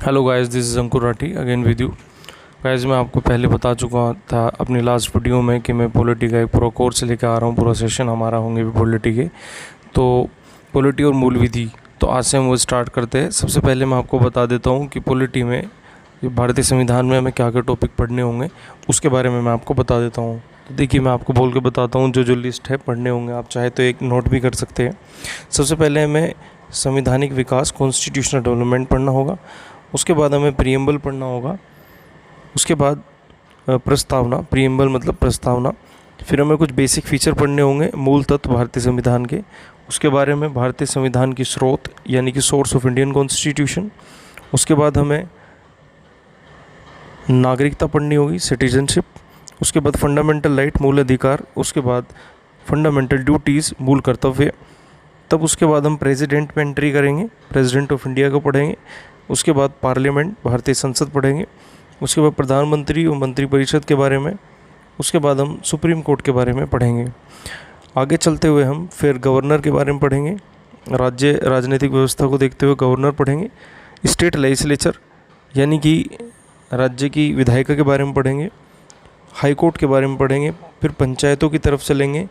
Hello guys, this is Ankur Rathi again with you. Guys, मैं आपको पहले बता चुका था अपनी लास्ट वीडियो में कि मैं पॉलिटी का एक पूरा कोर्स लेकर आ रहा हूँ। पूरा सेशन हमारा होंगे भी पॉलिटी के। तो पॉलिटी और मूल विधि, तो आज से हम वो स्टार्ट करते हैं। सबसे पहले मैं आपको बता देता हूँ कि पॉलिटी में भारतीय संविधान में हमें क्या क्या टॉपिक पढ़ने होंगे, उसके बारे में मैं आपको बता देता हूँ। तो देखिए, मैं आपको बोल के बताता हूँ जो जो लिस्ट है पढ़ने होंगे। आप चाहे तो एक नोट भी कर सकते हैं। सबसे पहले हमें संवैधानिक विकास, कॉन्स्टिट्यूशनल डेवलपमेंट पढ़ना होगा। उसके बाद हमें प्रीएम्बल पढ़ना होगा। उसके बाद प्रस्तावना, प्रीएम्बल मतलब प्रस्तावना। फिर हमें कुछ बेसिक फीचर पढ़ने होंगे, मूल तत्व भारतीय संविधान के। उसके बारे में भारतीय संविधान की स्रोत यानी कि सोर्स ऑफ इंडियन कॉन्स्टिट्यूशन। उसके बाद हमें नागरिकता पढ़नी होगी, सिटीजनशिप। उसके बाद फंडामेंटल राइट, मूल अधिकार। उसके बाद फंडामेंटल ड्यूटीज़, मूल कर्तव्य। तब उसके बाद हम प्रेसिडेंट में एंट्री करेंगे, प्रेसिडेंट ऑफ इंडिया को पढ़ेंगे। उसके बाद पार्लियामेंट, भारतीय संसद पढ़ेंगे। उसके बाद प्रधानमंत्री और मंत्रिपरिषद के बारे में। उसके बाद हम सुप्रीम कोर्ट के बारे में पढ़ेंगे। आगे चलते हुए हम फिर गवर्नर के बारे में पढ़ेंगे। राज्य राजनीतिक व्यवस्था को देखते हुए गवर्नर पढ़ेंगे। स्टेट लेजिस्लेचर यानी कि राज्य की विधायिका के बारे में पढ़ेंगे। हाई कोर्ट के बारे में पढ़ेंगे। फिर पंचायतों की तरफ चलेंगे।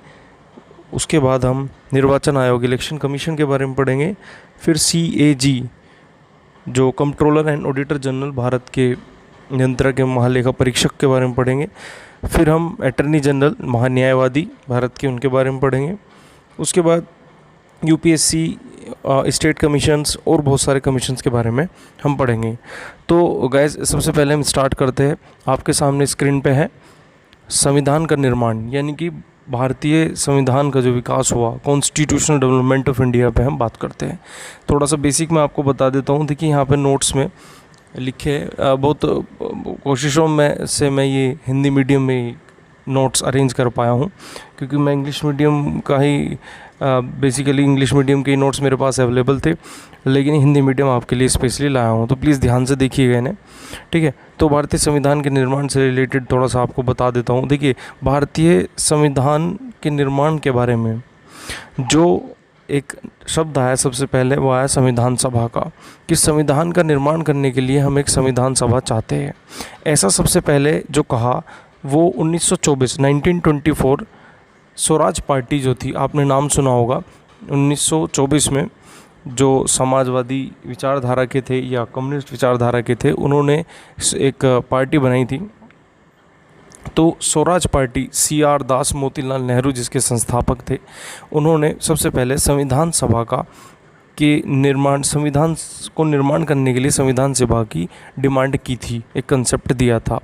उसके बाद हम निर्वाचन आयोग, इलेक्शन कमीशन के बारे में पढ़ेंगे। फिर CAG जो controller and auditor general, Bharat के नियंत्रक एवं महालेखा परीक्षक के बारे में पढ़ेंगे। फिर हम अटर्नी जनरल, महान्यायवादी भारत के, उनके बारे में पढ़ेंगे। उसके बाद UPSC, स्टेट कमीशंस और बहुत सारे कमीशंस के बारे में हम पढ़ेंगे। तो गाइस, सबसे पहले हम स्टार्ट करते हैं। आपके सामने स्क्रीन पे है संविधान का निर्माण यानी कि भारतीय संविधान का जो विकास हुआ, कॉन्स्टिट्यूशनल डेवलपमेंट ऑफ इंडिया पे हम बात करते हैं। थोड़ा सा बेसिक मैं आपको बता देता हूँ। देखिए, यहाँ पे नोट्स में लिखे बहुत कोशिशों में से मैं ये हिंदी मीडियम में नोट्स अरेंज कर पाया हूँ, क्योंकि मैं इंग्लिश मीडियम का ही बेसिकली इंग्लिश मीडियम के नोट्स मेरे पास अवेलेबल थे, लेकिन हिंदी मीडियम आपके लिए स्पेशली लाया हूँ। तो प्लीज़ ध्यान से देखिएगा इन्हें, ठीक है। तो भारतीय संविधान के निर्माण से रिलेटेड थोड़ा सा आपको बता देता हूँ। देखिए, भारतीय संविधान के निर्माण के बारे में जो एक शब्द आया सबसे पहले, वो आया संविधान सभा का, कि संविधान का निर्माण करने के लिए हम एक संविधान सभा चाहते हैं। ऐसा सबसे पहले जो कहा वो 1924 स्वराज पार्टी जो थी, आपने नाम सुना होगा। 1924 में जो समाजवादी विचारधारा के थे या कम्युनिस्ट विचारधारा के थे, उन्होंने एक पार्टी बनाई थी। तो स्वराज पार्टी, CR दास मोतीलाल नेहरू जिसके संस्थापक थे, उन्होंने सबसे पहले संविधान सभा का के निर्माण, संविधान को निर्माण करने के लिए संविधान सभा की डिमांड की थी, एक कंसेप्ट दिया था।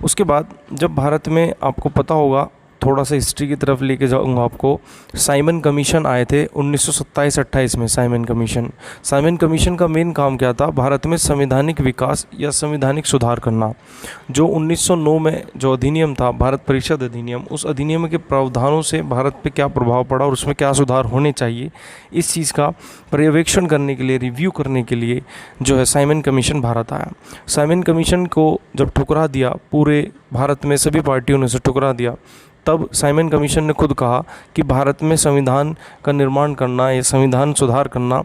उसके बाद जब भारत में, आपको पता होगा, थोड़ा सा हिस्ट्री की तरफ लेके जाऊंगा आपको, साइमन कमीशन आए थे 1927-28 में। साइमन कमीशन का मेन काम क्या था? भारत में संवैधानिक विकास या संवैधानिक सुधार करना। जो 1909 में जो अधिनियम था, भारत परिषद अधिनियम, उस अधिनियम के प्रावधानों से भारत पे क्या प्रभाव पड़ा और उसमें क्या सुधार होने चाहिए, इस चीज़ का पर्यवेक्षण करने के लिए, रिव्यू करने के लिए जो है साइमन कमीशन भारत आया। साइमन कमीशन को जब ठुकरा दिया, पूरे भारत में सभी पार्टियों ने उसे ठुकरा दिया, तब साइमन कमीशन ने खुद कहा कि भारत में संविधान का निर्माण करना या संविधान सुधार करना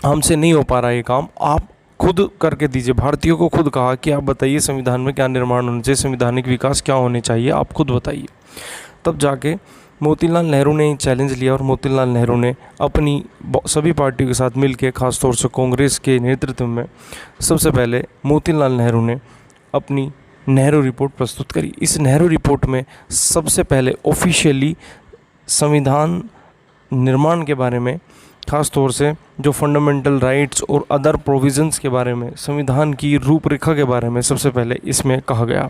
हमसे नहीं हो पा रहा है, ये काम आप खुद करके दीजिए। भारतीयों को खुद कहा कि आप बताइए संविधान में क्या निर्माण होना चाहिए, संवैधानिक विकास क्या होने चाहिए, आप खुद बताइए। तब जाके मोतीलाल नेहरू ने चैलेंज लिया और मोतीलाल नेहरू ने अपनी सभी पार्टियों के साथ मिलकर, खासतौर से कांग्रेस के नेतृत्व में, सबसे पहले मोतीलाल नेहरू ने अपनी नेहरू रिपोर्ट प्रस्तुत करी। इस नेहरू रिपोर्ट में सबसे पहले ऑफिशियली संविधान निर्माण के बारे में, ख़ास तौर से जो फंडामेंटल राइट्स और अदर प्रोविज़न्स के बारे में, संविधान की रूपरेखा के बारे में सबसे पहले इसमें कहा गया।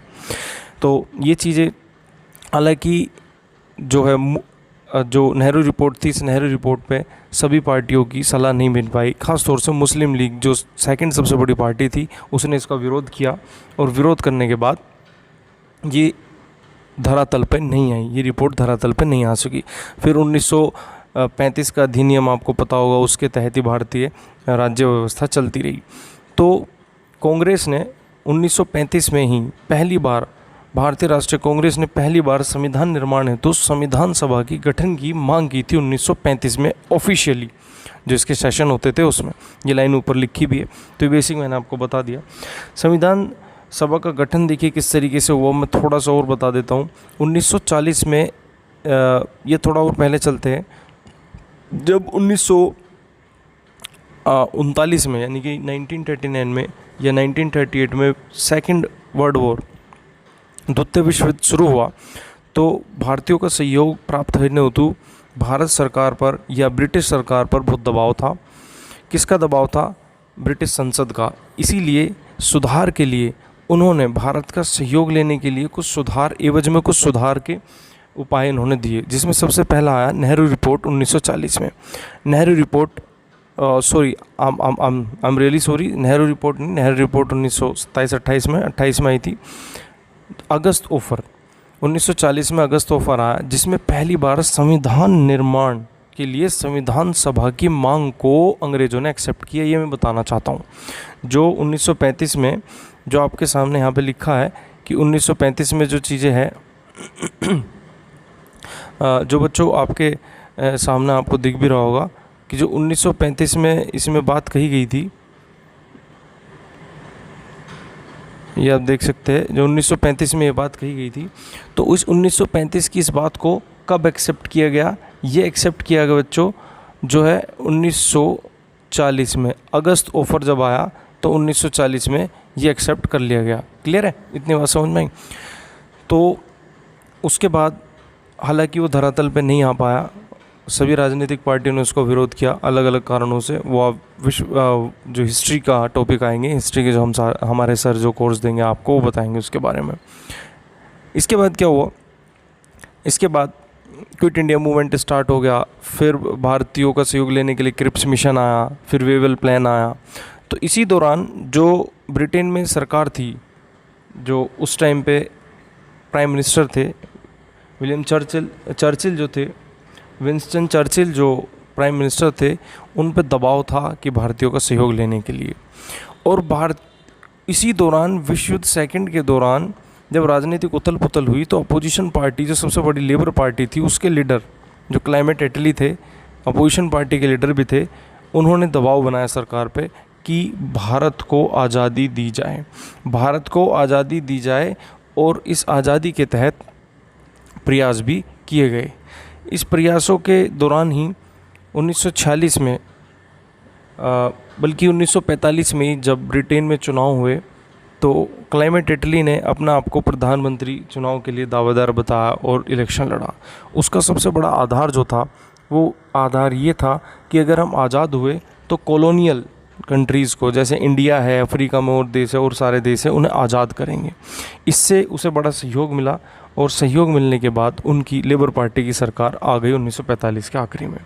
तो ये चीज़ें, हालांकि जो है जो नेहरू रिपोर्ट थी, इस नेहरू रिपोर्ट पे सभी पार्टियों की सलाह नहीं मिल पाई। ख़ास तौर से मुस्लिम लीग जो सेकंड सबसे बड़ी पार्टी थी, उसने इसका विरोध किया, और विरोध करने के बाद ये धरातल पे नहीं आई, ये रिपोर्ट धरातल पे नहीं आ सकी। फिर 1935 का अधिनियम आपको पता होगा, उसके तहत ही भारतीय राज्य व्यवस्था चलती रही। तो कांग्रेस ने 1935 में ही पहली बार भारतीय राष्ट्रीय कांग्रेस ने पहली बार संविधान निर्माण हेतु संविधान सभा की गठन की मांग की थी 1935 में ऑफिशियली, जो इसके सेशन होते थे उसमें। ये लाइन ऊपर लिखी भी है, तो बेसिक मैंने आपको बता दिया। संविधान सभा का गठन देखिए किस तरीके से हुआ, मैं थोड़ा सा और बता देता हूँ। 1940 में ये थोड़ा और पहले चलते हैं, जब 1939 में यानी कि 1939 में या 1938 में सेकेंड वर्ल्ड वॉर, द्वितीय विश्व युद्ध शुरू हुआ, तो भारतीयों का सहयोग प्राप्त करने हेतु भारत सरकार पर या ब्रिटिश सरकार पर बहुत दबाव था। किसका दबाव था? ब्रिटिश संसद का। इसीलिए सुधार के लिए उन्होंने भारत का सहयोग लेने के लिए कुछ सुधार, एवज में कुछ सुधार के उपाय उन्होंने दिए, जिसमें सबसे पहला आया नेहरू रिपोर्ट 1940 में। नेहरू रिपोर्ट नेहरू रिपोर्ट नहीं, नेहरू रिपोर्ट 1927-28 में 28 में आई थी। अगस्त ऑफर 1940 में अगस्त ऑफर आया, जिसमें पहली बार संविधान निर्माण के लिए संविधान सभा की मांग को अंग्रेज़ों ने एक्सेप्ट किया। ये मैं बताना चाहता हूँ। जो 1935 में, जो आपके सामने यहाँ पे लिखा है कि 1935 में जो चीज़ें हैं जो बच्चों आपके सामने आपको दिख भी रहा होगा कि जो 1935 में इसमें बात कही गई थी, ये आप देख सकते हैं, जो 1935 में ये बात कही गई थी, तो उस 1935 की इस बात को कब एक्सेप्ट किया गया? ये एक्सेप्ट किया गया बच्चों जो है 1940 में। अगस्त ऑफर जब आया तो 1940 में ये एक्सेप्ट कर लिया गया। क्लियर है? इतनी बात समझ में आई। तो उसके बाद हालांकि वो धरातल पे नहीं आ पाया, सभी राजनीतिक पार्टियों ने उसको विरोध किया अलग अलग कारणों से। वो आप जो हिस्ट्री का टॉपिक आएंगे, हिस्ट्री के जो हमारे सर जो कोर्स देंगे आपको, वो बताएंगे उसके बारे में। इसके बाद क्या हुआ? इसके बाद क्विट इंडिया मूवमेंट स्टार्ट हो गया। फिर भारतीयों का सहयोग लेने के लिए क्रिप्स मिशन आया, फिर वेवल प्लान आया। तो इसी दौरान जो ब्रिटेन में सरकार थी, जो उस टाइम पे प्राइम मिनिस्टर थे विलियम चर्चिल जो थे, विंस्टन चर्चिल जो प्राइम मिनिस्टर थे, उन पर दबाव था कि भारतीयों का सहयोग लेने के लिए। और इसी दौरान विश्व युद्ध सेकेंड के दौरान जब राजनीतिक उथल पुथल हुई, तो अपोजिशन पार्टी जो सबसे बड़ी लेबर पार्टी थी, उसके लीडर जो क्लाइमेट एटली थे, अपोजिशन पार्टी के लीडर भी थे, उन्होंने दबाव बनाया सरकार पे कि भारत को आज़ादी दी जाए, भारत को आज़ादी दी जाए। और इस आज़ादी के तहत प्रयास भी किए गए। इस प्रयासों के दौरान ही 1946 में बल्कि 1945 में जब ब्रिटेन में चुनाव हुए, तो क्लाइमेट एटली ने अपना आपको प्रधानमंत्री चुनाव के लिए दावेदार बताया और इलेक्शन लड़ा। उसका सबसे बड़ा आधार जो था, वो आधार ये था कि अगर हम आज़ाद हुए तो कॉलोनियल कंट्रीज़ को, जैसे इंडिया है, अफ्रीका में और देश है और सारे देश है, उन्हें आज़ाद करेंगे। इससे उसे बड़ा सहयोग मिला, और सहयोग मिलने के बाद उनकी लेबर पार्टी की सरकार आ गई 1945 के आखिरी में।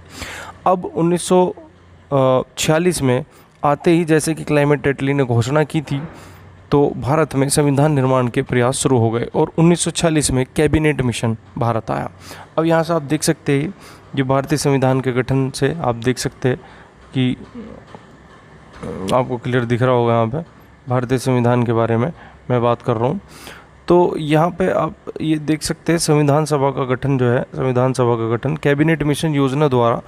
अब 1946 में आते ही, जैसे कि क्लाइमेट एटली ने घोषणा की थी, तो भारत में संविधान निर्माण के प्रयास शुरू हो गए और 1946 में कैबिनेट मिशन भारत आया। अब यहाँ से आप देख सकते हैं, ये भारतीय संविधान के गठन से आप देख सकते हैं कि आपको क्लियर दिख रहा होगा, यहाँ पे भारतीय संविधान के बारे में मैं बात कर रहा हूँ। तो यहाँ पे आप ये देख सकते हैं संविधान सभा का गठन जो है, संविधान सभा का गठन कैबिनेट मिशन योजना द्वारा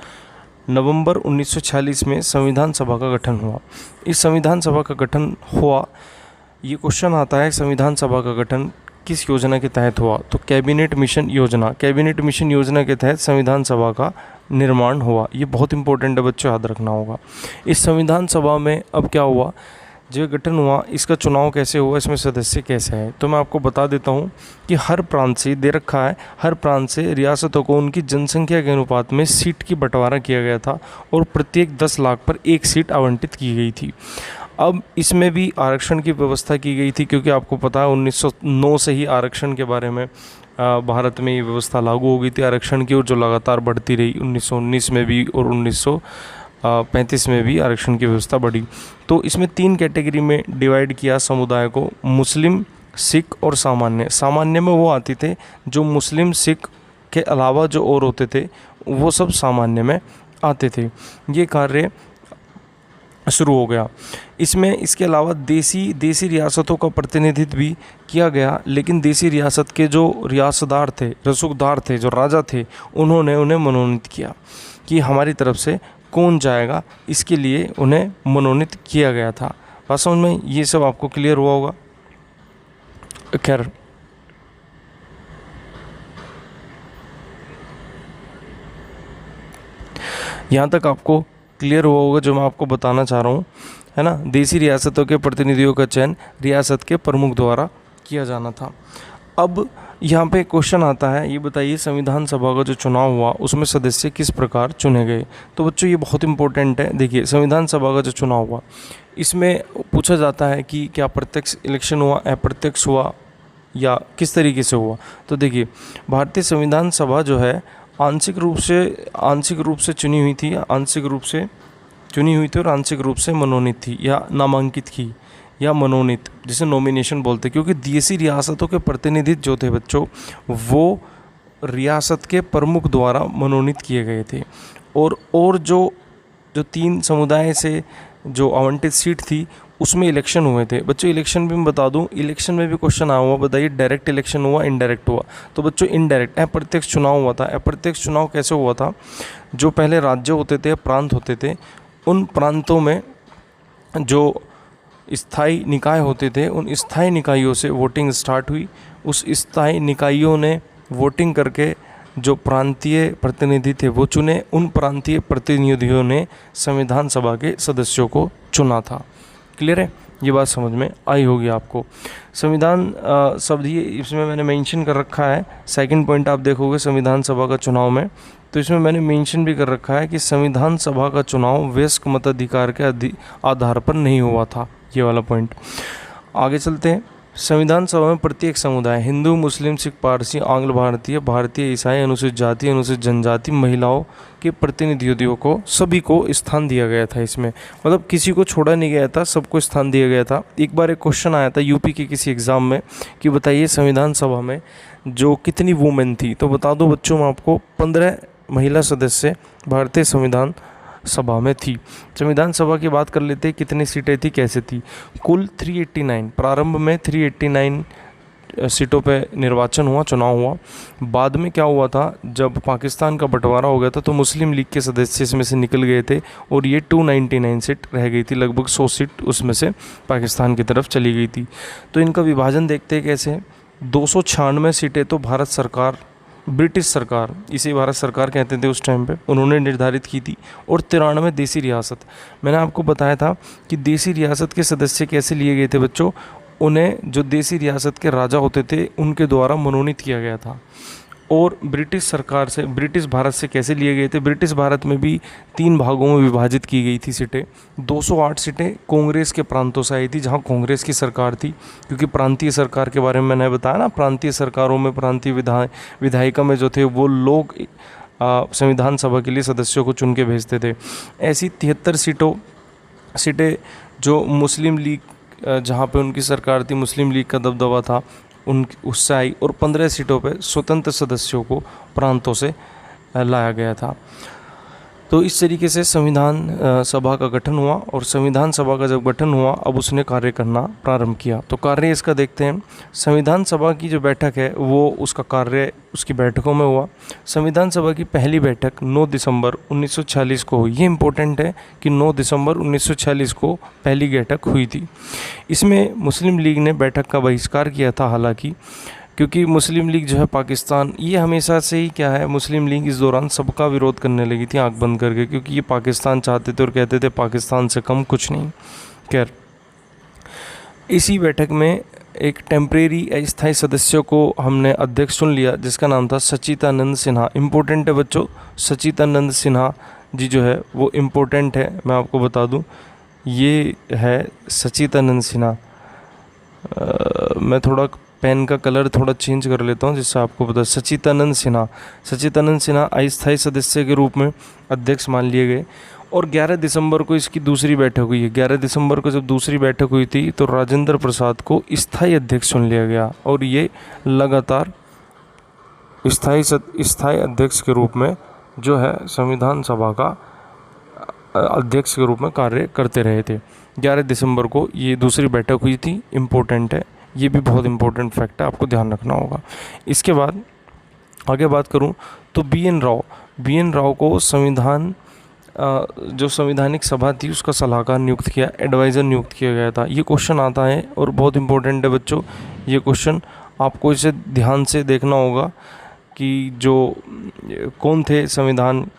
नवंबर 1946 में संविधान सभा का गठन हुआ। इस संविधान सभा का गठन हुआ, ये क्वेश्चन आता है संविधान सभा का गठन किस योजना के तहत हुआ? तो कैबिनेट मिशन योजना, कैबिनेट मिशन योजना के तहत संविधान सभा का निर्माण हुआ। ये बहुत इंपॉर्टेंट है बच्चों, याद रखना होगा। इस संविधान सभा में अब क्या हुआ, जो गठन हुआ, इसका चुनाव कैसे हुआ, इसमें सदस्य कैसे हैं, तो मैं आपको बता देता हूँ कि हर प्रांत से दे रखा है, हर प्रांत से रियासतों को उनकी जनसंख्या के अनुपात में सीट की बंटवारा किया गया था और प्रत्येक 10 लाख पर एक सीट आवंटित की गई थी। अब इसमें भी आरक्षण की व्यवस्था की गई थी, क्योंकि आपको पता है 1909 से ही आरक्षण के बारे में भारत में ये व्यवस्था लागू हो गई थी आरक्षण की, और जो लगातार बढ़ती रही 1919 में भी और 1935 में भी आरक्षण की व्यवस्था बढ़ी। तो इसमें 3 कैटेगरी में डिवाइड किया समुदाय को, मुस्लिम, सिख और सामान्य। सामान्य में वो आते थे जो मुस्लिम, सिख के अलावा जो और होते थे, वो सब सामान्य में आते थे। ये कार्य शुरू हो गया। इसमें इसके अलावा देसी रियासतों का प्रतिनिधित्व भी किया गया, लेकिन देसी रियासत के जो रियासतदार थे, रसूखदार थे, जो राजा थे, उन्होंने उन्हें मनोनीत किया कि हमारी तरफ से कौन जाएगा, इसके लिए उन्हें मनोनीत किया गया था। बात समझ में, ये सब आपको क्लियर हुआ होगा। खैर, यहाँ तक आपको क्लियर हुआ होगा जो मैं आपको बताना चाह रहा हूँ, है ना। देसी रियासतों के प्रतिनिधियों का चयन रियासत के प्रमुख द्वारा किया जाना था। अब यहाँ पे क्वेश्चन आता है, ये बताइए संविधान सभा का जो चुनाव हुआ उसमें सदस्य किस प्रकार चुने गए। तो बच्चों ये बहुत इंपॉर्टेंट है। देखिए, संविधान सभा का जो चुनाव हुआ इसमें पूछा जाता है कि क्या प्रत्यक्ष इलेक्शन हुआ, अप्रत्यक्ष हुआ, या किस तरीके से हुआ। तो देखिए, भारतीय संविधान सभा जो है आंशिक रूप से चुनी हुई थी, और आंशिक रूप से मनोनीत थी या नामांकित की या मनोनीत, जिसे नॉमिनेशन बोलते हैं, क्योंकि देसी रियासतों के प्रतिनिधित्व जो थे बच्चों, वो रियासत के प्रमुख द्वारा मनोनीत किए गए थे। और जो 3 समुदाय से जो आवंटित सीट थी उसमें इलेक्शन हुए थे। बच्चों इलेक्शन भी मैं बता दूं, इलेक्शन में भी क्वेश्चन आया हुआ, बताइए डायरेक्ट इलेक्शन हुआ, इनडायरेक्ट हुआ। तो बच्चों इनडायरेक्ट, अप्रत्यक्ष चुनाव हुआ था। अप्रत्यक्ष चुनाव कैसे हुआ था, जो पहले राज्य होते थे, प्रांत होते थे, उन प्रांतों में जो स्थायी निकाय होते थे, उन स्थायी निकायों से वोटिंग स्टार्ट हुई। उस स्थायी निकायों ने वोटिंग करके जो प्रांतीय प्रतिनिधि थे वो चुने। उन प्रांतीय प्रतिनिधियों ने संविधान सभा के सदस्यों को चुना था। क्लियर है, ये बात समझ में आई होगी आपको। संविधान शब्द ही इसमें मैंने मेंशन कर रखा है। सेकंड पॉइंट आप देखोगे संविधान सभा का चुनाव में, तो इसमें मैंने मेंशन भी कर रखा है कि संविधान सभा का चुनाव वयस्क मताधिकार के आधार पर नहीं हुआ था। ये वाला पॉइंट। आगे चलते हैं। संविधान सभा में प्रत्येक समुदाय, हिंदू, मुस्लिम, सिख, पारसी, आंग्ल भारतीय, भारतीय, ईसाई, अनुसूचित जाति, अनुसूचित जनजाति, महिलाओं के प्रतिनिधियों को सभी को स्थान दिया गया था। इसमें मतलब किसी को छोड़ा नहीं गया था, सबको स्थान दिया गया था। एक बार एक क्वेश्चन आया था यूपी के किसी एग्ज़ाम में कि बताइए संविधान सभा में जो कितनी वुमेन थी। तो बता दो बच्चों, मैं आपको 15 महिला सदस्य भारतीय संविधान सभा में थी। संविधान सभा की बात कर लेते हैं, कितनी सीटें थी, कैसे थी। कुल 389, प्रारंभ में 389 सीटों पे निर्वाचन हुआ, चुनाव हुआ। बाद में क्या हुआ था, जब पाकिस्तान का बंटवारा हो गया था तो मुस्लिम लीग के सदस्य इसमें से निकल गए थे और ये 299 सीट रह गई थी। लगभग 100 सीट उसमें से पाकिस्तान की तरफ चली गई थी। तो इनका विभाजन देखते हैं कैसे। 296 सीटें तो भारत सरकार, ब्रिटिश सरकार, इसे भारत सरकार कहते थे उस टाइम पे, उन्होंने निर्धारित की थी। और 93 देसी रियासत। मैंने आपको बताया था कि देसी रियासत के सदस्य कैसे लिए गए थे बच्चों, उन्हें जो देसी रियासत के राजा होते थे उनके द्वारा मनोनीत किया गया था। और ब्रिटिश सरकार से, ब्रिटिश भारत से कैसे लिए गए थे, ब्रिटिश भारत में भी 3 भागों में विभाजित की गई थी सीटें। 208 सीटें कांग्रेस के प्रांतों से आई थी, जहां कांग्रेस की सरकार थी, क्योंकि प्रांतीय सरकार के बारे में मैंने बताया ना, प्रांतीय सरकारों में प्रांतीय विधायिका में जो थे वो लोग संविधान सभा के लिए सदस्यों को चुन के भेजते थे। ऐसी 73 सीटें जो मुस्लिम लीग, जहाँ पे उनकी सरकार थी, मुस्लिम लीग का दबदबा था, उससे आई। और 15 सीटों पे स्वतंत्र सदस्यों को प्रांतों से लाया गया था। तो इस तरीके से संविधान सभा का गठन हुआ। और संविधान सभा का जब गठन हुआ, अब उसने कार्य करना प्रारंभ किया। तो कार्य इसका देखते हैं। संविधान सभा की जो बैठक है वो उसका कार्य उसकी बैठकों में हुआ। संविधान सभा की पहली बैठक 9 दिसंबर 1946 को हुई। ये इम्पोर्टेंट है कि 9 दिसंबर 1946 को पहली बैठक हुई थी। इसमें मुस्लिम लीग ने बैठक का बहिष्कार किया था, हालांकि क्योंकि मुस्लिम लीग जो है पाकिस्तान, ये हमेशा से ही क्या है, मुस्लिम लीग इस दौरान सबका विरोध करने लगी थी आंख बंद करके, क्योंकि ये पाकिस्तान चाहते थे और कहते थे पाकिस्तान से कम कुछ नहीं। खैर, इसी बैठक में एक टेम्परेरी अस्थायी सदस्यों को हमने अध्यक्ष चुन लिया, जिसका नाम था सच्चिदानंद सिन्हा। इम्पोर्टेंट है बच्चों, सच्चिदानंद सिन्हा जी जो है वो इम्पोर्टेंट है। मैं आपको बता दूँ, ये है सच्चिदानंद सिन्हा। मैं थोड़ा पेन का कलर थोड़ा चेंज कर लेता हूँ जिससे आपको पता। सच्चिदानंद सिन्हा अस्थायी सदस्य के रूप में अध्यक्ष मान लिए गए। और 11 दिसंबर को इसकी दूसरी बैठक हुई है। 11 दिसंबर को जब दूसरी बैठक हुई थी तो राजेंद्र प्रसाद को स्थायी अध्यक्ष चुन लिया गया, और ये लगातार स्थायी अध्यक्ष के रूप में जो है संविधान सभा का अध्यक्ष के रूप में कार्य करते रहे थे। 11 दिसंबर को ये दूसरी बैठक हुई थी, इम्पोर्टेंट है, ये भी बहुत इम्पोर्टेंट फैक्ट है, आपको ध्यान रखना होगा। इसके बाद आगे बात करूं तो बी एन राव को जो संवैधानिक सभा थी उसका सलाहकार नियुक्त किया, एडवाइज़र नियुक्त किया गया था। ये क्वेश्चन आता है और बहुत इंपॉर्टेंट है बच्चों, ये क्वेश्चन आपको इसे ध्यान से देखना होगा कि जो कौन थे संविधान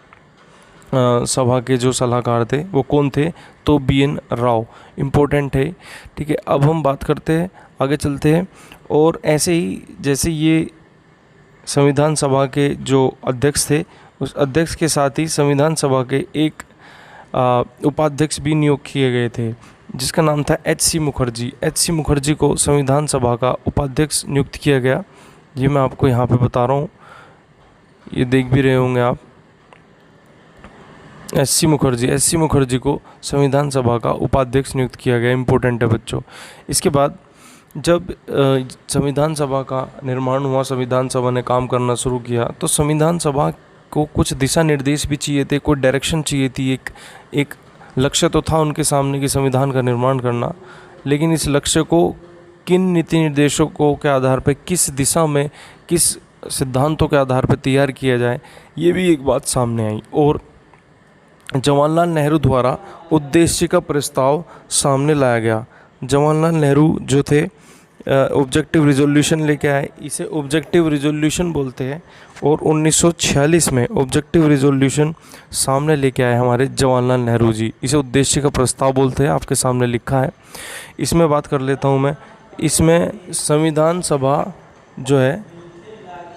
सभा के जो सलाहकार थे वो कौन थे, तो बी एन राव, इम्पोर्टेंट है। ठीक है, अब हम बात करते हैं, आगे चलते हैं। और ऐसे ही जैसे ये संविधान सभा के जो अध्यक्ष थे, उस अध्यक्ष के साथ ही संविधान सभा के एक उपाध्यक्ष भी नियुक्त किए गए थे, जिसका नाम था H C Mukherjee. H C Mukherjee को संविधान सभा का उपाध्यक्ष नियुक्त किया गया। ये मैं आपको यहाँ पे बता रहा हूँ, ये देख भी रहे होंगे आप। एच सी मुखर्जी को संविधान सभा का उपाध्यक्ष नियुक्त किया गया, इम्पोर्टेंट है बच्चों। इसके बाद जब संविधान सभा का निर्माण हुआ, संविधान सभा ने काम करना शुरू किया, तो संविधान सभा को कुछ दिशा निर्देश भी चाहिए थे, कोई डायरेक्शन चाहिए थी। एक लक्ष्य तो था उनके सामने कि संविधान का निर्माण करना, लेकिन इस लक्ष्य को किन नीति निर्देशों के आधार पर, किस दिशा में, किस सिद्धांतों के आधार पर तैयार किया जाए, ये भी एक बात सामने आई। और जवाहरलाल नेहरू द्वारा उद्देश्य का प्रस्ताव सामने लाया गया। जवाहरलाल नेहरू जो थे ऑब्जेक्टिव रिजोल्यूशन लेके आए, इसे ऑब्जेक्टिव रिजोल्यूशन बोलते हैं। और 1946 में ऑब्जेक्टिव रिजोल्यूशन सामने लेके आए हमारे जवाहरलाल नेहरू जी, इसे उद्देश्य का प्रस्ताव बोलते हैं, आपके सामने लिखा है। इसमें बात कर लेता हूँ मैं। इसमें संविधान सभा जो है,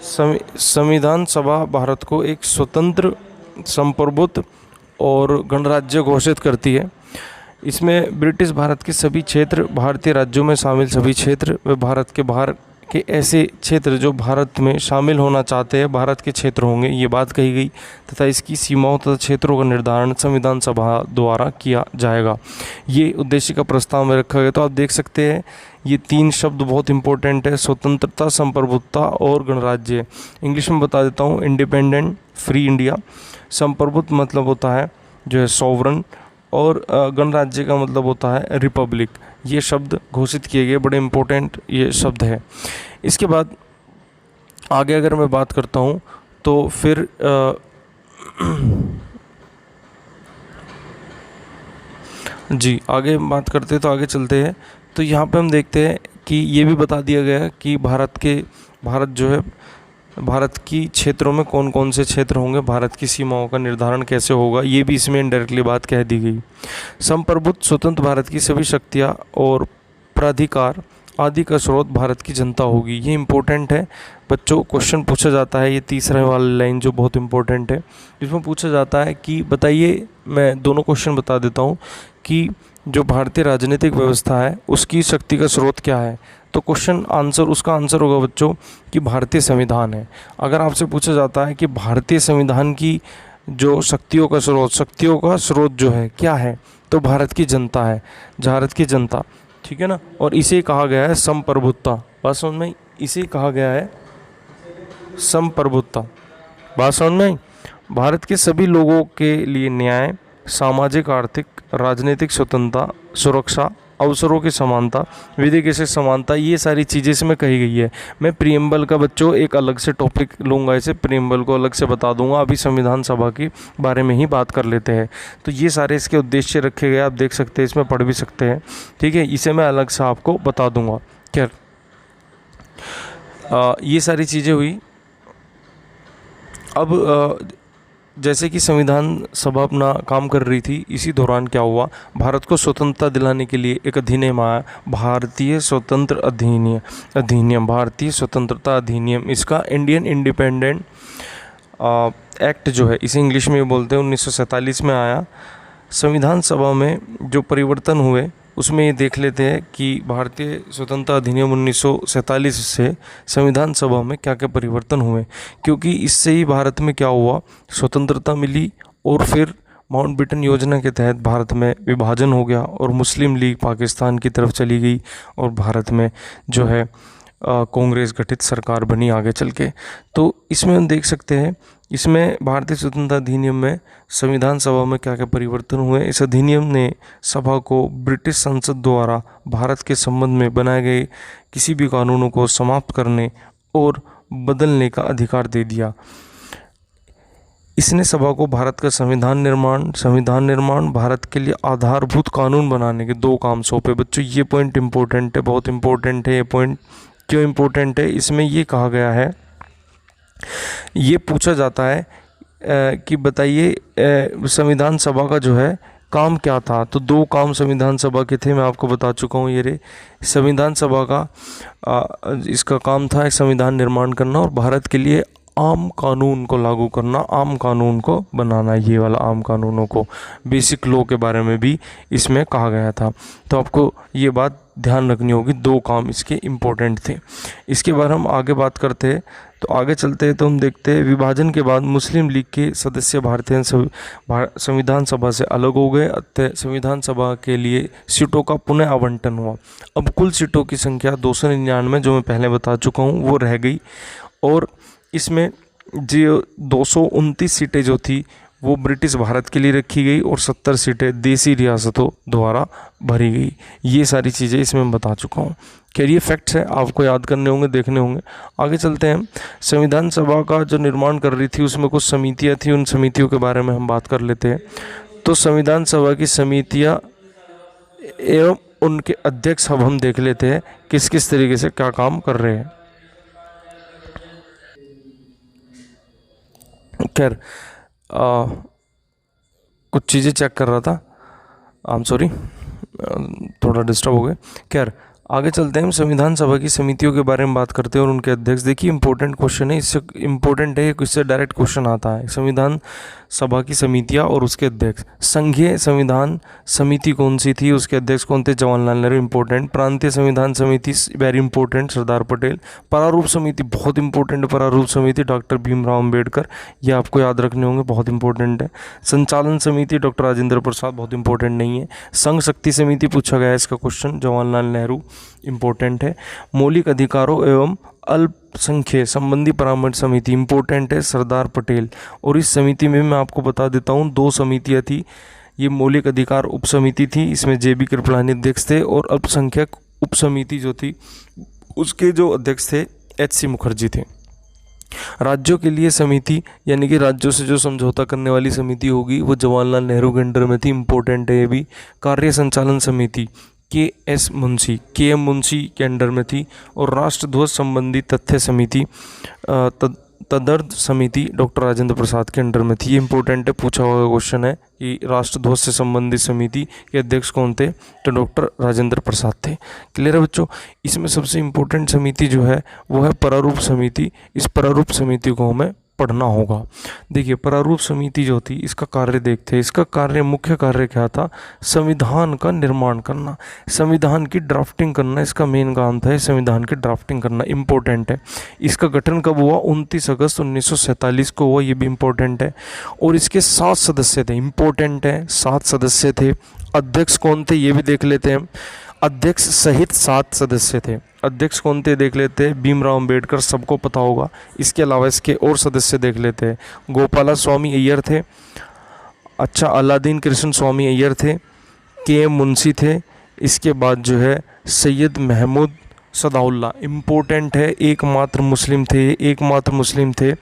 संविधान सभा भारत को एक स्वतंत्र, संप्रभुत्व और गणराज्य घोषित करती है। इसमें ब्रिटिश भारत के सभी क्षेत्र, भारतीय राज्यों में शामिल सभी क्षेत्र व भारत के बाहर के ऐसे क्षेत्र जो भारत में शामिल होना चाहते हैं, भारत के क्षेत्र होंगे, ये बात कही गई। तथा इसकी सीमाओं तथा क्षेत्रों का निर्धारण संविधान सभा द्वारा किया जाएगा। ये उद्देश्य का प्रस्ताव में रखा गया। तो आप देख सकते हैं ये 3 शब्द बहुत इंपॉर्टेंट है, स्वतंत्रता, संप्रभुत्ता और गणराज्य। इंग्लिश में बता देता हूँ, इंडिपेंडेंट, फ्री इंडिया। संप्रभुत्व मतलब होता है जो है सॉवरन, और गणराज्य का मतलब होता है रिपब्लिक। ये शब्द घोषित किए गए, बड़े इम्पोर्टेंट ये शब्द है। इसके बाद आगे अगर मैं बात करता हूँ तो फिर जी आगे बात करते हैं, तो आगे चलते हैं। तो यहाँ पे हम देखते हैं कि ये भी बता दिया गया है कि भारत जो है, भारत की क्षेत्रों में कौन कौन से क्षेत्र होंगे, भारत की सीमाओं का निर्धारण कैसे होगा, ये भी इसमें इनडायरेक्टली बात कह दी गई। संप्रभुत्व स्वतंत्र भारत की सभी शक्तियाँ और प्राधिकार आदि का स्रोत भारत की जनता होगी। ये इम्पोर्टेंट है बच्चों, क्वेश्चन पूछा जाता है। ये तीसरे वाली लाइन जो बहुत इम्पोर्टेंट है, जिसमें पूछा जाता है कि बताइए, मैं दोनों क्वेश्चन बता देता हूँ कि जो भारतीय राजनीतिक व्यवस्था है उसकी शक्ति का स्रोत क्या है। तो क्वेश्चन आंसर, उसका आंसर होगा बच्चों कि भारतीय संविधान है। अगर आपसे पूछा जाता है कि भारतीय संविधान की जो शक्तियों का स्रोत जो है क्या है, तो भारत की जनता है, भारत की जनता, ठीक है ना। और इसे कहा गया है संप्रभुत्ता। बात समझ में, इसे कहा गया है संप्रभुत्ता। बात समझ में, भारत के सभी लोगों के लिए न्याय, सामाजिक, आर्थिक, राजनीतिक स्वतंत्रता, सुरक्षा, अवसरों की समानता, विधि से समानता, ये सारी चीज़ें इसमें कही गई है। मैं प्रीएम्बल का बच्चों एक अलग से टॉपिक लूँगा, इसे प्रीएम्बल को अलग से बता दूंगा। अभी संविधान सभा के बारे में ही बात कर लेते हैं। तो ये सारे इसके उद्देश्य रखे गए, आप देख सकते हैं, इसमें पढ़ भी सकते हैं, ठीक है। इसे मैं अलग से आपको बता दूंगा। क्या ये सारी चीज़ें हुई। अब जैसे कि संविधान सभा अपना काम कर रही थी, इसी दौरान क्या हुआ, भारत को स्वतंत्रता दिलाने के लिए एक अधिनियम आया, भारतीय स्वतंत्रता अधिनियम। इसका इंडियन इंडिपेंडेंट एक्ट जो है, इसे इंग्लिश में बोलते हैं, 1947 में आया। संविधान सभा में जो परिवर्तन हुए उसमें ये देख लेते हैं कि भारतीय स्वतंत्रता अधिनियम 1947 से संविधान सभा में क्या क्या परिवर्तन हुए, क्योंकि इससे ही भारत में क्या हुआ, स्वतंत्रता मिली। और फिर माउंटबेटन योजना के तहत भारत में विभाजन हो गया और मुस्लिम लीग पाकिस्तान की तरफ चली गई, और भारत में जो है कांग्रेस गठित सरकार बनी आगे चल के। तो इसमें हम देख सकते हैं, इसमें भारतीय स्वतंत्रता अधिनियम में संविधान सभा में क्या क्या परिवर्तन हुए। इस अधिनियम ने सभा को ब्रिटिश संसद द्वारा भारत के संबंध में बनाए गए किसी भी कानूनों को समाप्त करने और बदलने का अधिकार दे दिया। इसने सभा को भारत का संविधान निर्माण भारत के लिए आधारभूत कानून बनाने के 2 काम सौंपे। बच्चों ये पॉइंट इंपॉर्टेंट है, बहुत इंपॉर्टेंट है। ये पॉइंट क्यों इंपॉर्टेंट है? इसमें ये कहा गया है, ये पूछा जाता है कि बताइए संविधान सभा का जो है काम क्या था। तो 2 काम संविधान सभा के थे, मैं आपको बता चुका हूँ। ये रे संविधान सभा का इसका काम था संविधान निर्माण करना और भारत के लिए आम कानून को लागू करना, आम कानून को बनाना। ये वाला आम कानूनों को, बेसिक लॉ के बारे में भी इसमें कहा गया था। तो आपको ये बात ध्यान रखनी होगी, 2 काम इसके इम्पोर्टेंट थे। इसके बाद हम आगे बात करते हैं, तो आगे चलते हैं तो हम देखते हैं विभाजन के बाद मुस्लिम लीग के सदस्य भारतीय संविधान सभा से अलग हो गए। अतः संविधान सभा के लिए सीटों का पुनः आवंटन हुआ। अब कुल सीटों की संख्या 299 जो मैं पहले बता चुका हूँ वो रह गई, और इसमें जो 229 सीटें जो थी वो ब्रिटिश भारत के लिए रखी गई और 70 सीटें देसी रियासतों द्वारा भरी गई। ये सारी चीज़ें इसमें मैं बता चुका हूँ। क्या ये फैक्ट्स है, आपको याद करने होंगे, देखने होंगे। आगे चलते हैं। संविधान सभा का जो निर्माण कर रही थी उसमें कुछ समितियाँ थी, उन समितियों के बारे में हम बात कर लेते हैं। तो संविधान सभा की समितियाँ एवं उनके अध्यक्ष अब हम देख लेते हैं किस किस तरीके से क्या काम कर रहे हैं। खैर कुछ चीज़ें चेक कर रहा था, आई एम सॉरी, थोड़ा डिस्टर्ब हो गए। खैर आगे चलते हैं। हम संविधान सभा की समितियों के बारे में बात करते हैं और उनके अध्यक्ष। देखिए इंपॉर्टेंट क्वेश्चन है, इससे इम्पोर्टेंट है, इससे डायरेक्ट क्वेश्चन आता है। संविधान सभा की समितियां और उसके अध्यक्ष। संघीय संविधान समिति कौन सी थी, उसके अध्यक्ष कौन थे? जवाहरलाल नेहरू, इंपॉर्टेंट। प्रांतीय संविधान समिति वेरी इंपॉर्टेंट, सरदार पटेल। प्रारूप समिति बहुत इंपॉर्टेंट है, प्रारूप समिति डॉक्टर भीमराव अम्बेडकर, ये आपको याद रखने होंगे, बहुत इंपॉर्टेंट है। संचालन समिति डॉक्टर राजेंद्र प्रसाद, बहुत इंपॉर्टेंट नहीं है। संघ शक्ति समिति पूछा गया है इसका क्वेश्चन, जवाहरलाल नेहरू, इंपॉर्टेंट है। मौलिक अधिकारों एवं अल्पसंख्यक संबंधी परामर्श समिति, इंपॉर्टेंट है, सरदार पटेल। और इस समिति में मैं आपको बता देता हूँ 2 समितियाँ थी। ये मौलिक अधिकार उप समिति थी, इसमें जेबी कृपलानी अध्यक्ष थे, और अल्पसंख्यक उप समिति जो थी उसके जो अध्यक्ष थे एच.सी. मुखर्जी थे। राज्यों के लिए समिति, यानी कि राज्यों से जो समझौता करने वाली समिति होगी वो जवाहरलाल नेहरू के अंडर में थी, इंपॉर्टेंट है ये भी। कार्य संचालन समिति के एम मुंशी के अंडर में थी। और राष्ट्रध्वज संबंधी तथ्य समिति तदर्थ समिति डॉक्टर राजेंद्र प्रसाद के अंडर में थी। ये इंपॉर्टेंट है, पूछा हुआ क्वेश्चन है कि राष्ट्रध्वज से संबंधित समिति के अध्यक्ष कौन थे, तो डॉक्टर राजेंद्र प्रसाद थे। क्लियर है बच्चों? इसमें सबसे इम्पोर्टेंट समिति जो है वो है प्रारूप समिति। इस प्रारूप समिति को हमें पढ़ना होगा। देखिए प्रारूप समिति जो थी इसका कार्य देखते हैं। इसका कार्य, मुख्य कार्य क्या था? संविधान का निर्माण करना, संविधान की ड्राफ्टिंग करना, इसका मेन काम था संविधान की ड्राफ्टिंग करना, इंपॉर्टेंट है। इसका गठन कब हुआ? 29 अगस्त 1947 को हुआ, ये भी इंपॉर्टेंट है। और इसके 7 सदस्य थे, इंपॉर्टेंट है, 7 सदस्य थे। अध्यक्ष कौन थे ये भी देख लेते हैं। अध्यक्ष सहित 7 सदस्य थे। अध्यक्ष कौन थे देख लेते हैं, भीमराव अम्बेडकर, सबको पता होगा। इसके अलावा इसके और सदस्य देख लेते हैं। गोपाला स्वामी अय्यर थे, अच्छा, अलादीन कृष्ण स्वामी अय्यर थे, के एम मुंशी थे। इसके बाद जो है सैयद महमूद सदाउल्ला, इम्पोर्टेंट है, एकमात्र मुस्लिम थे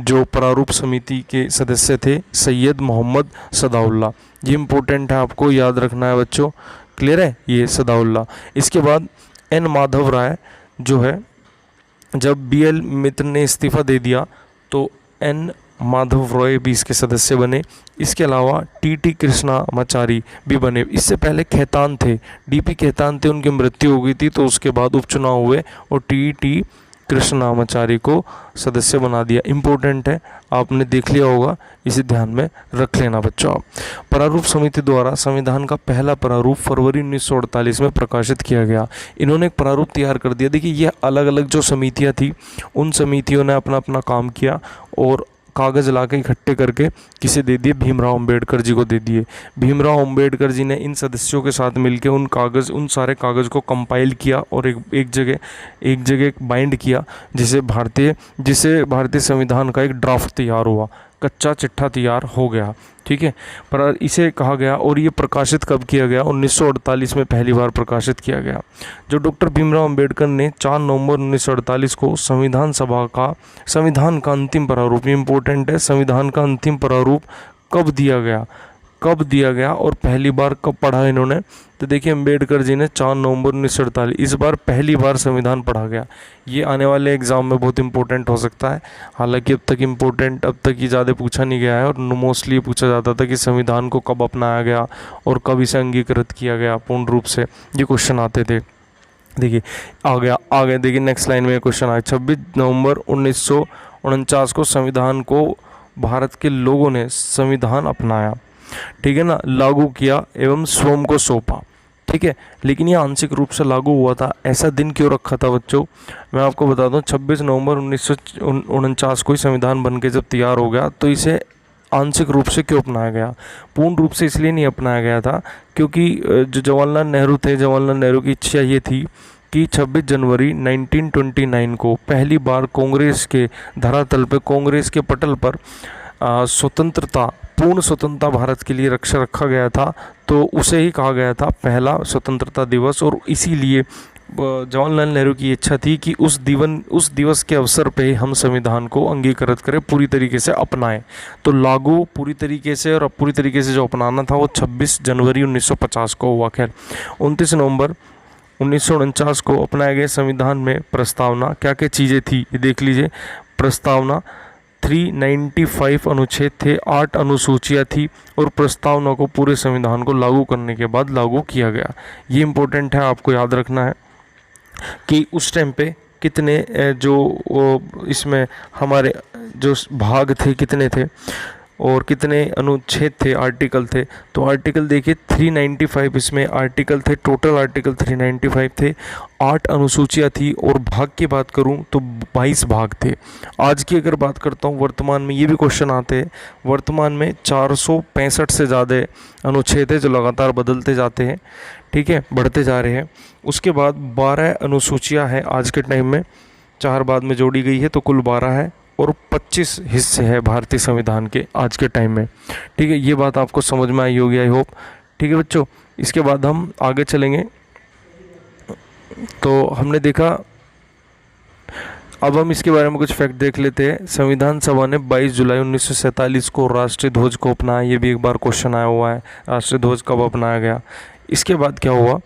जो प्रारूप समिति के सदस्य थे, सैयद मोहम्मद सदाउल्ला। ये इम्पोर्टेंट है, आपको याद रखना है बच्चों। क्लियर है, ये सदाउल्ला। इसके बाद एन माधव राय जो है, जब बी.एल. मित्र ने इस्तीफा दे दिया तो एन माधव रॉय भी इसके सदस्य बने। इसके अलावा टी.टी. कृष्णामाचारी भी बने। इससे पहले खेतान थे, डी.पी. खेतान थे, उनकी मृत्यु हो गई थी, तो उसके बाद उपचुनाव हुए और टी.टी. कृष्णामाचारी को सदस्य बना दिया। इम्पोर्टेंट है, आपने देख लिया होगा, इसे ध्यान में रख लेना बच्चों आप। प्रारूप समिति द्वारा संविधान का पहला प्रारूप फरवरी 1948 में प्रकाशित किया गया। इन्होंने एक प्रारूप तैयार कर दिया। देखिए ये अलग अलग जो समितियां थी उन समितियों ने अपना अपना काम किया और कागज़ ला के इकट्ठे करके किसे दे दिए, भीमराव अंबेडकर जी को दे दिए। भीमराव अंबेडकर जी ने इन सदस्यों के साथ मिलकर उन सारे कागज़ को कंपाइल किया और एक जगह बाइंड किया, जिसे भारतीय संविधान का एक ड्राफ्ट तैयार हुआ, कच्चा चिट्ठा तैयार हो गया। ठीक है, पर इसे कहा गया, और ये प्रकाशित कब किया गया, 1948 में पहली बार प्रकाशित किया गया। जो डॉक्टर भीमराव अंबेडकर ने 4 नवंबर 1948 को संविधान का अंतिम प्रारूप, इम्पोर्टेंट है, संविधान का अंतिम प्रारूप कब दिया गया और पहली बार कब पढ़ा इन्होंने, तो देखिए अम्बेडकर जी ने 4 नवंबर 1948, इस बार पहली बार संविधान पढ़ा गया। ये आने वाले एग्ज़ाम में बहुत इंपॉर्टेंट हो सकता है। हालांकि अब तक ये ज़्यादा पूछा नहीं गया है, और मोस्टली ये पूछा जाता था कि संविधान को कब अपनाया गया और कब इसे अंगीकृत किया गया पूर्ण रूप से, ये क्वेश्चन आते थे। देखिए आ गया देखिए नेक्स्ट लाइन में क्वेश्चन आया, 26 नवंबर 1949 को संविधान को भारत के लोगों ने संविधान अपनाया, ठीक है ना, लागू किया एवं स्वयं को सौंपा। ठीक है, लेकिन ये आंशिक रूप से लागू हुआ था। ऐसा दिन क्यों रखा था बच्चों, मैं आपको बता दूं, 26 नवंबर 1949 को ही संविधान बन के जब तैयार हो गया, तो इसे आंशिक रूप से क्यों अपनाया गया, पूर्ण रूप से इसलिए नहीं अपनाया गया था क्योंकि जो जवाहरलाल नेहरू की इच्छा ये थी कि 26 जनवरी 1929 को पहली बार कांग्रेस के धरातल पर, कांग्रेस के पटल पर पूर्ण स्वतंत्रता भारत के लिए रखा गया था, तो उसे ही कहा गया था पहला स्वतंत्रता दिवस। और इसीलिए जवाहरलाल नेहरू की इच्छा थी कि उस दिवस के अवसर पे हम संविधान को अंगीकृत करें, पूरी तरीके से अपनाएं। तो लागू पूरी तरीके से और पूरी तरीके से जो अपनाना था वो 26 जनवरी 1950 को हुआ। खैर 29 नवंबर 1949 को अपनाए गए संविधान में प्रस्तावना क्या क्या चीज़ें थी ये देख लीजिए। प्रस्तावना 395 अनुच्छेद थे, 8 अनुसूचियाँ थी, और प्रस्तावना को पूरे संविधान को लागू करने के बाद लागू किया गया। ये इम्पोर्टेंट है, आपको याद रखना है कि उस टाइम पे कितने इसमें हमारे जो भाग थे कितने थे और कितने अनुच्छेद थे, आर्टिकल थे। तो आर्टिकल देखिए 395 इसमें आर्टिकल थे, टोटल आर्टिकल 395 थे, 8 अनुसूचियाँ थी, और भाग की बात करूं तो 22 भाग थे। आज की अगर बात करता हूं, वर्तमान में ये भी क्वेश्चन आते हैं, वर्तमान में 465 से ज़्यादा अनुच्छेद है जो लगातार बदलते जाते हैं, ठीक है, बढ़ते जा रहे हैं। उसके बाद 12 अनुसूचियाँ हैं आज के टाइम में, 4 बाद में जोड़ी गई है तो कुल 12 है, और 25 हिस्से हैं भारतीय संविधान के आज के टाइम में। ठीक है, ये बात आपको समझ में आई होगी आई होप। ठीक है बच्चों, इसके बाद हम आगे चलेंगे। तो हमने देखा, अब हम इसके बारे में कुछ फैक्ट देख लेते हैं। संविधान सभा ने 22 जुलाई 1947 को राष्ट्रीय ध्वज को अपनाया, ये भी एक बार क्वेश्चन आया हुआ है, राष्ट्रीय ध्वज कब अपनाया गया। इसके बाद क्या हुआ,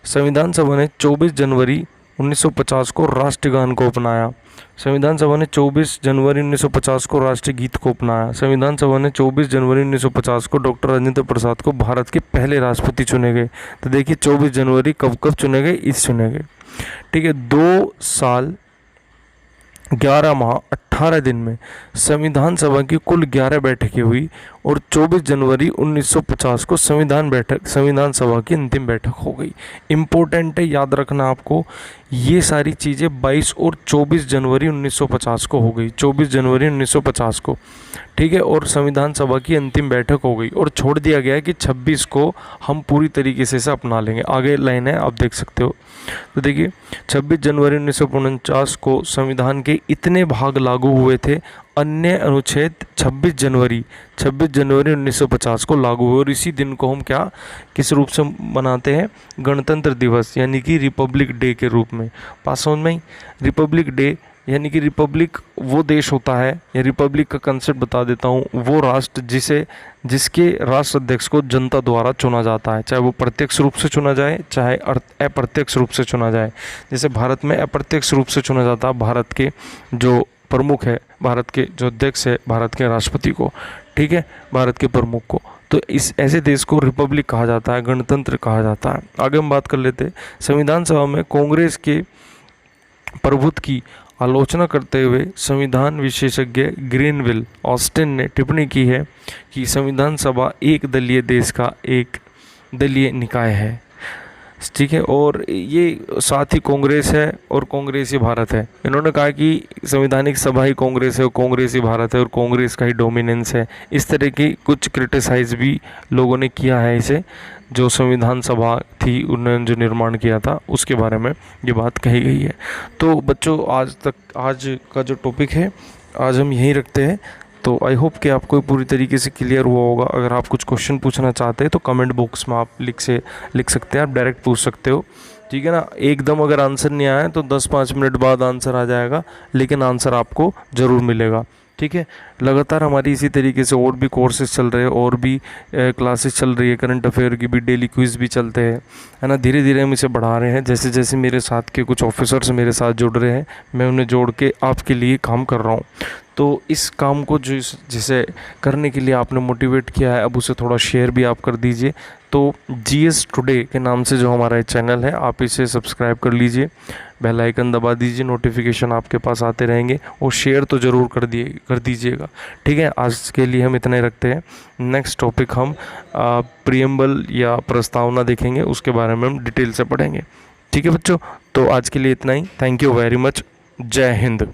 संविधान सभा ने 24 जनवरी 1950 को राष्ट्रगान को अपनाया। संविधान सभा ने 24 जनवरी 1950 को राष्ट्रीय गीत को अपनाया। संविधान सभा ने 24 जनवरी 1950 को डॉक्टर राजेंद्र प्रसाद को भारत के पहले राष्ट्रपति चुने गए। तो देखिए 24 जनवरी कब चुने गए, इस चुने गए। ठीक है, 2 साल 11 माह 18 दिन में संविधान सभा की कुल 11 बैठकें हुई, और 24 जनवरी 1950 को संविधान सभा की अंतिम बैठक हो गई। इम्पोर्टेंट है, याद रखना आपको, ये सारी चीज़ें 22 और 24 जनवरी 1950 को हो गई, 24 जनवरी 1950 को। ठीक है, और संविधान सभा की अंतिम बैठक हो गई, और छोड़ दिया गया कि 26 को हम पूरी तरीके से इसे अपना लेंगे। आगे लाइन है, आप देख सकते हो। तो देखिए 26 जनवरी 1949 को संविधान के इतने भाग लागू हुए थे, अन्य अनुच्छेद 26 जनवरी 1950 को लागू हुए, और इसी दिन को हम किस रूप से मनाते हैं, गणतंत्र दिवस यानी कि रिपब्लिक डे के रूप में। पास समझ में, रिपब्लिक डे यानी कि रिपब्लिक वो देश होता है, या रिपब्लिक का कंसेप्ट बता देता हूँ, वो राष्ट्र जिसके राष्ट्र अध्यक्ष को जनता द्वारा चुना जाता है, चाहे वो प्रत्यक्ष रूप से चुना जाए चाहे अप्रत्यक्ष रूप से चुना जाए। जैसे भारत में अप्रत्यक्ष रूप से चुना जाता है भारत के जो प्रमुख है, भारत के जो अध्यक्ष है, भारत के राष्ट्रपति को, ठीक है, भारत के प्रमुख को। तो इस ऐसे देश को रिपब्लिक कहा जाता है, गणतंत्र कहा जाता है। आगे हम बात कर लेते हैं। संविधान सभा में कांग्रेस के प्रभुत्व की आलोचना करते हुए संविधान विशेषज्ञ ग्रीनविल ऑस्टिन ने टिप्पणी की है कि संविधान सभा एक दलीय देश का एक दलीय निकाय है। ठीक है। और ये साथ ही कांग्रेस है और कांग्रेस ही भारत है। इन्होंने कहा कि संवैधानिक सभा ही कांग्रेस है और कांग्रेस ही भारत है और कांग्रेस का ही डोमिनेंस है। इस तरह की कुछ क्रिटिसाइज भी लोगों ने किया है इसे। जो संविधान सभा थी उन्होंने जो निर्माण किया था उसके बारे में ये बात कही गई है। तो बच्चों आज का जो टॉपिक है आज हम यहीं रखते हैं। तो आई होप कि आपको पूरी तरीके से क्लियर हुआ होगा। अगर आप कुछ क्वेश्चन पूछना चाहते हैं तो कमेंट बॉक्स में आप लिख सकते हैं, आप डायरेक्ट पूछ सकते हो, ठीक है ना। एकदम अगर आंसर नहीं आया तो 10-5 मिनट बाद आंसर आ जाएगा, लेकिन आंसर आपको ज़रूर मिलेगा, ठीक है। लगातार हमारी इसी तरीके से और भी कोर्सेज चल रहे हैं, और भी क्लासेस चल रही है, करंट अफेयर की भी डेली क्विज़ भी चलते हैं, है ना। धीरे धीरे हम इसे बढ़ा रहे हैं। जैसे जैसे मेरे साथ के कुछ ऑफिसर्स मेरे साथ जुड़ रहे हैं, मैं उन्हें जोड़ के आपके लिए काम कर रहा हूँ। तो इस काम को जिसे करने के लिए आपने मोटिवेट किया है, अब उसे थोड़ा शेयर भी आप कर दीजिए। तो जीएस टुडे के नाम से जो हमारा चैनल है, आप इसे सब्सक्राइब कर लीजिए, बेल आइकन दबा दीजिए, नोटिफिकेशन आपके पास आते रहेंगे, और शेयर तो ज़रूर कर दीजिएगा, ठीक है। आज के लिए हम इतना ही रखते हैं। नेक्स्ट टॉपिक हम प्रियम्बल या प्रस्तावना देखेंगे, उसके बारे में हम डिटेल से पढ़ेंगे, ठीक है बच्चों। तो आज के लिए इतना ही। Thank you very much. जय हिंद।